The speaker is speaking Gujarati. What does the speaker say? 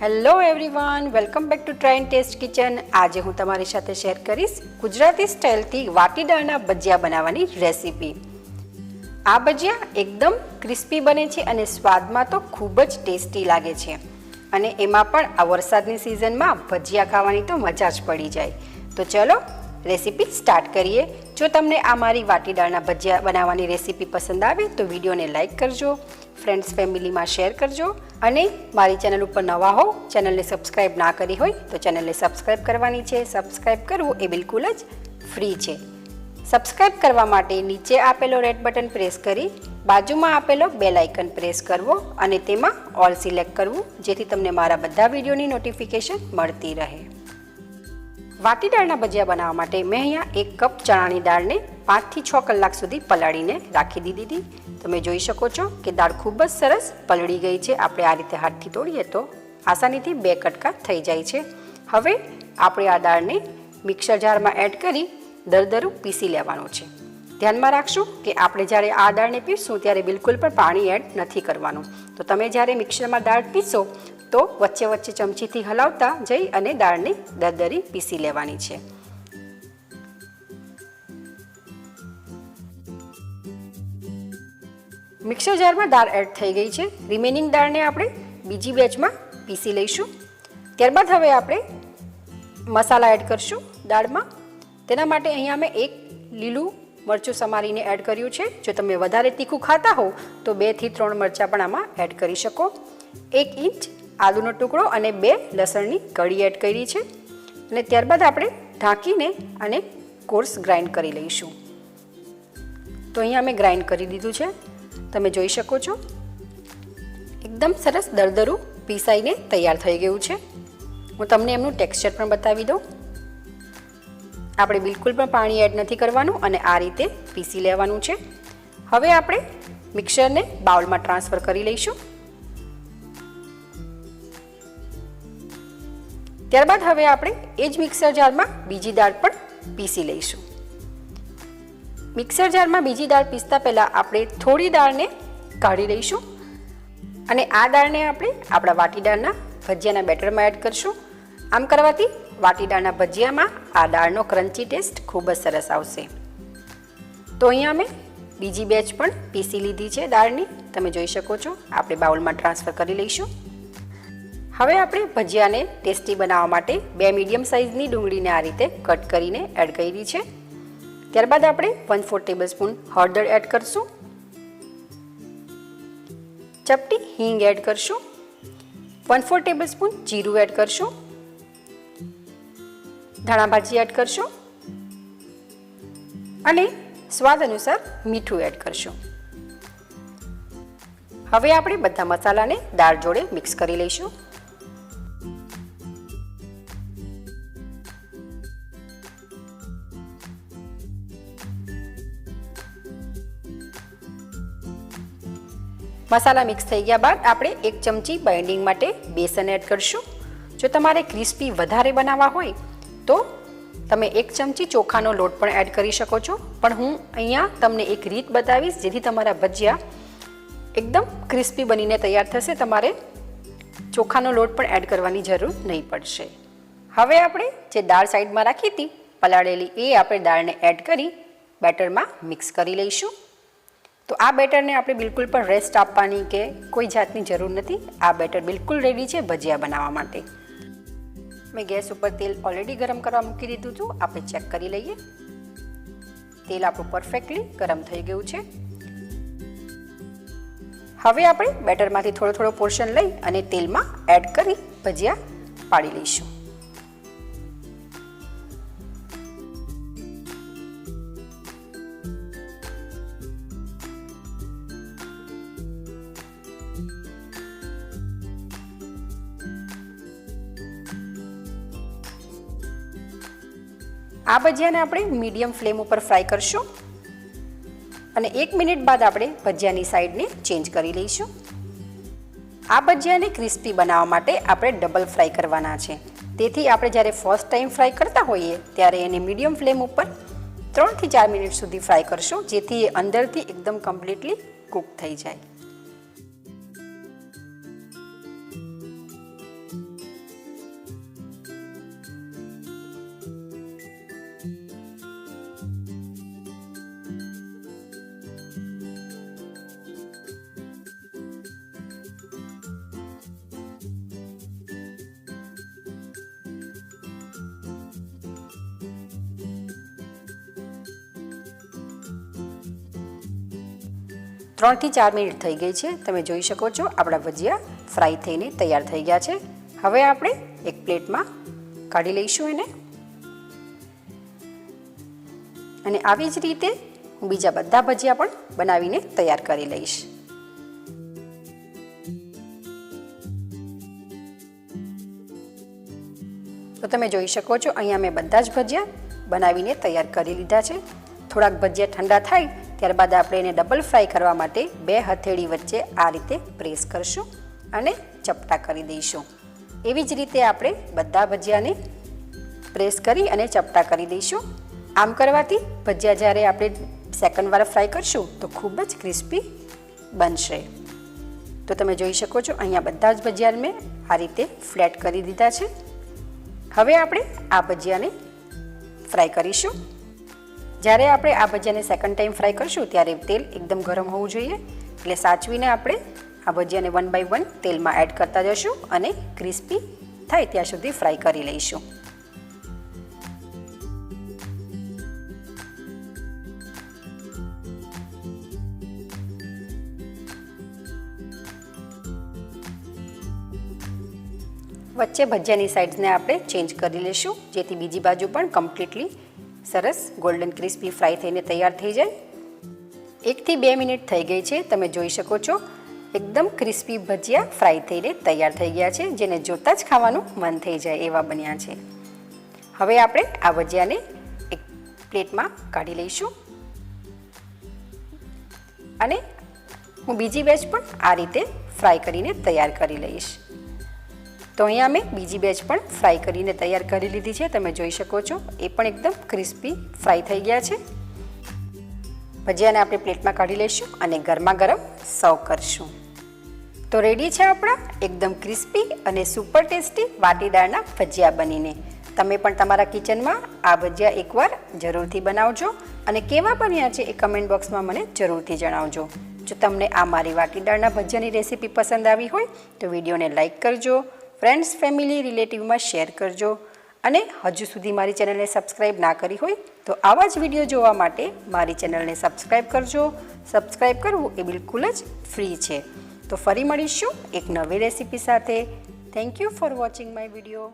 Hello everyone, welcome back to try and taste kitchen. આજે હું તમારી સાથે શેર કરીશ ગુજરાતી સ્ટાઇલથી વાટી દાળના ભજીયા બનાવવાની રેસીપી। આ ભજીયા એકદમ ક્રિસ્પી બને છે અને સ્વાદમાં તો ખૂબ જ ટેસ્ટી લાગે છે અને એમાં પણ આ વરસાદની સિઝનમાં ભજીયા ખાવાની તો મજા જ પડી જાય। તો ચલો રેસીપી સ્ટાર્ટ કરીએ। જો તમને આ મારી વાટી દાળના ભજીયા બનાવવાની રેસીપી પસંદ આવે તો વિડીયોને લાઇક કરજો, ફ્રેન્ડ્સ ફેમિલીમાં શેર કરજો અને મારી ચેનલ ઉપર નવા હો, ચેનલને સબસ્ક્રાઈબ ના કરી હોય તો ચેનલને સબસ્ક્રાઈબ કરવાની છે। સબસ્ક્રાઈબ કરવું એ બિલકુલ જ ફ્રી છે। સબસ્ક્રાઈબ કરવા માટે નીચે આપેલો રેડ બટન પ્રેસ કરી બાજુમાં આપેલો બેલ આઇકન પ્રેસ કરવો અને તેમાં ઓલ સિલેક્ટ કરવું, જેથી તમને મારા બધા વિડીયોની નોટિફિકેશન મળતી રહે। વાટી દાળના ભજીયા બનાવવા માટે મેં અહીંયા 1 કપ ચણાની દાળને 5 થી 6 કલાક સુધી પલાળીને રાખી દીધી હતી। તમે જોઈ શકો છો કે દાળ ખૂબ જ સરસ પલળી ગઈ છે। આપણે આ રીતે હાથથી તોડીએ તો આસાનીથી 2 કટકા થઈ જાય છે। હવે આપણે આ દાળને મિક્સર જારમાં એડ કરી દરદરું પીસી લેવાનું છે। ધ્યાનમાં રાખશું કે આપણે જ્યારે આ દાળને પીસશું ત્યારે બિલકુલ પણ પાણી એડ નથી કરવાનું। તો તમે જ્યારે મિક્સરમાં દાળ પીસો તો વચ્ચે વચ્ચે ચમચીથી હલાવતા જઈ અને દાળને દરદરી પીસી લેવાની છે। મિક્સર જારમાં દાળ એડ થઈ ગઈ છે। રિમેનિંગ દાળને આપણે બીજી બેચમાં પીસી લઈશું। ત્યારબાદ હવે આપણે મસાલા એડ કરશું દાળમાં। તેના માટે અહીંયા મેં 1 લીલું મરચું સમારીને એડ કર્યું છે। જો તમે વધારે તીખું ખાતા હો તો 2 થી 3 મરચાં પણ આમાં એડ કરી શકો। 1 ઇંચ આદુનો ટુકડો અને 2 લસણની કળી એડ કરી છે અને ત્યારબાદ આપણે ઢાંકીને અને કોર્સ ગ્રાઇન્ડ કરી લઈશું। તો અહીંયા મેં ગ્રાઇન્ડ કરી દીધું છે। તમે જોઈ શકો છો એકદમ સરસ દરદરું પીસાઈને તૈયાર થઈ ગયું છે। હું તમને એમનું ટેક્સચર પણ બતાવી દઉં। આપણે બિલકુલ પણ પાણી એડ નથી કરવાનું અને આ રીતે પીસી લેવાનું છે। હવે આપણે મિક્સરને બાઉલમાં ટ્રાન્સફર કરી લઈશું। ત્યારબાદ હવે આપણે એ જ મિક્સર જારમાં બીજી દાળ પણ પીસી લઈશું। મિક્સર જારમાં બીજી દાળ પીસતા પહેલાં આપણે થોડી દાળને કાઢી લઈશું અને આ દાળને આપણે આપણા વાટી દાળના ભજીયાના બેટરમાં એડ કરશું। આમ કરવાથી વાટી દાળના ભજીયામાં આ દાળનો ક્રન્ચી ટેસ્ટ ખૂબ જ સરસ આવશે। તો અહીંયા મેં બીજી બેચ પણ પીસી લીધી છે દાળની। તમે જોઈ શકો છો। આપણે બાઉલમાં ટ્રાન્સફર કરી લઈશું। હવે આપણે ભજીયાને ટેસ્ટી બનાવવા માટે 2 મીડિયમ સાઇઝની ડુંગળીને આ રીતે કટ કરીને એડ કરી છે। ત્યારબાદ આપણે 1/4 ટેબલસ્પૂન હળદર એડ કરશું, ચપટી હિંગ એડ કરશું, 1/4 ટેબલસ્પૂન જીરું એડ કરશું, ધાણા ભાજી એડ કરશું અને સ્વાદ અનુસાર મીઠું એડ કરશું। હવે આપણે બધા મસાલાને દાળ જોડે મિક્સ કરી લઈશું। મસાલા મિક્સ થઈ ગયા બાદ આપણે 1 ચમચી બાઇન્ડિંગ માટે બેસન એડ કરશું। જો તમારે ક્રિસ્પી વધારે બનાવવા હોય તો તમે 1 ચમચી ચોખાનો લોટ પણ એડ કરી શકો છો, પણ હું અહીંયા તમને એક રીત બતાવીશ જેથી તમારા ભજીયા એકદમ ક્રિસ્પી બનીને તૈયાર થશે। તમારે ચોખાનો લોટ પણ એડ કરવાની જરૂર નહીં પડશે। હવે આપણે જે દાળ સાઈડમાં રાખી હતી પલાળેલી, એ આપણે દાળને એડ કરી બેટરમાં મિક્સ કરી લઈશું। તો આ બેટરને આપણે બિલકુલ પણ રેસ્ટ આપવાની કે કોઈ જાતની જરૂર નથી। આ બેટર બિલકુલ રેડી છે ભજીયા બનાવવા માટે। મેં ગેસ ઉપર તેલ ઓલરેડી ગરમ કરવા મૂકી દીધું હતું। આપણે ચેક કરી લઈએ। તેલ આપણું પરફેક્ટલી ગરમ થઈ ગયું છે। હવે આપણે બેટરમાંથી થોડો થોડો પોર્શન લઈ અને તેલમાં એડ કરી ભજીયા પાડી લઈશું। આ ભજીયાને આપણે મીડિયમ ફ્લેમ ઉપર ફ્રાય કરશું અને 1 મિનિટ બાદ આપણે ભજીયાની સાઈડને ચેન્જ કરી લઈશું। આ ભજીયાને ક્રિસ્પી બનાવવા માટે આપણે ડબલ ફ્રાય કરવાના છે। તેથી આપણે જ્યારે ફર્સ્ટ ટાઈમ ફ્રાય કરતા હોઈએ ત્યારે એને મીડિયમ ફ્લેમ ઉપર 3 થી 4 મિનિટ સુધી ફ્રાય કરશું, જેથી એ અંદરથી એકદમ કમ્પ્લીટલી કૂક થઈ જાય। 3 થી 4 મિનિટ થઈ ગઈ છે. તમે જોઈ શકો છો આપણા ભજીયા ફ્રાય થઈને તૈયાર થઈ ગયા છે. હવે આપણે એક પ્લેટમાં કાઢી લઈશું એને. અને આવી જ રીતે હું બીજા બધા ભજીયા પણ બનાવીને તૈયાર કરી લઈશ. તો તમે જોઈ શકો છો અહીંયા મેં બધા જ ભજીયા બનાવીને તૈયાર કરી લીધા છે. થોડાક ભજીયા ઠંડા થાય ત્યારબાદ આપણે એને ડબલ ફ્રાય કરવા માટે 2 હથેળી વચ્ચે આ રીતે પ્રેસ કરશું અને ચપટા કરી દઈશું. એવી જ રીતે આપણે બધા ભજીયાને પ્રેસ કરી અને ચપટા કરી દઈશું. આમ કરવાથી ભજીયા જ્યારે આપણે સેકન્ડ વાર ફ્રાય કરશું તો ખૂબ જ ક્રિસ્પી બનશે. તો તમે જોઈ શકો છો અહીંયા બધા જ ભજીયા મેં આ રીતે ફ્લેટ કરી દીધા છે. હવે આપણે આ ભજીયાને ફ્રાય કરીશું. જ્યારે આપણે આ ભજીયાને સેકન્ડ ટાઈમ ફ્રાય કરશું ત્યારે તેલ એકદમ ગરમ હોવું જોઈએ. એટલે સાચવીને આપણે આ ભજીયાને 1 બાય 1 તેલમાં એડ કરતા જશું અને ક્રિસ્પી થાય ત્યાં સુધી ફ્રાય કરી લઈશું. વચ્ચે ભજીયાની સાઈડ્સને આપણે ચેન્જ કરી લઈશું જેથી બીજી બાજુ પણ કમ્પ્લીટલી સરસ ગોલ્ડન ક્રિસ્પી ફ્રાય થઈને તૈયાર થઈ જાય. 1 થી 2 મિનિટ થઈ ગઈ છે. તમે જોઈ શકો છો એકદમ ક્રિસ્પી ભજીયા ફ્રાય થઈને તૈયાર થઈ ગયા છે, જેને જોતાં જ ખાવાનું મન થઈ જાય એવા બન્યા છે. હવે આપણે આ ભજીયાને એક પ્લેટમાં કાઢી લઈશું અને હું બીજી બેચ પણ આ રીતે ફ્રાય કરીને તૈયાર કરી લઈશ. તો અહીંયા મેં બીજી બેચ પણ ફ્રાય કરીને તૈયાર કરી લીધી છે. તમે જોઈ શકો છો એ પણ એકદમ ક્રિસ્પી ફ્રાય થઈ ગયા છે. ભજીયાને આપણે પ્લેટમાં કાઢી લઈશું અને ગરમા ગરમ સર્વ કરશું. તો રેડી છે આપણા એકદમ ક્રિસ્પી અને સુપર ટેસ્ટી વાટી દાળના ભજીયા બનીને. તમે પણ તમારા કિચનમાં આ ભજીયા એકવાર જરૂરથી બનાવજો અને કેવા બન્યા છે એ કમેન્ટ બોક્સમાં મને જરૂરથી જણાવજો. જો તમને આ મારી વાટી દાળના ભજીયાની રેસીપી પસંદ આવી હોય તો વિડીયોને લાઈક કરજો, ફ્રેન્ડ્સ, ફેમિલી, રિલેટિવમાં શેર કરજો અને હજુ સુધી મારી ચેનલને સબસ્ક્રાઈબ ના કરી હોય તો આવા જ વિડીયો જોવા માટે મારી ચેનલને સબસ્ક્રાઈબ કરજો. સબસ્ક્રાઈબ કરવું એ બિલકુલ જ ફ્રી છે. તો ફરી મળીશું એક નવી રેસીપી સાથે. Thank you for watching my video.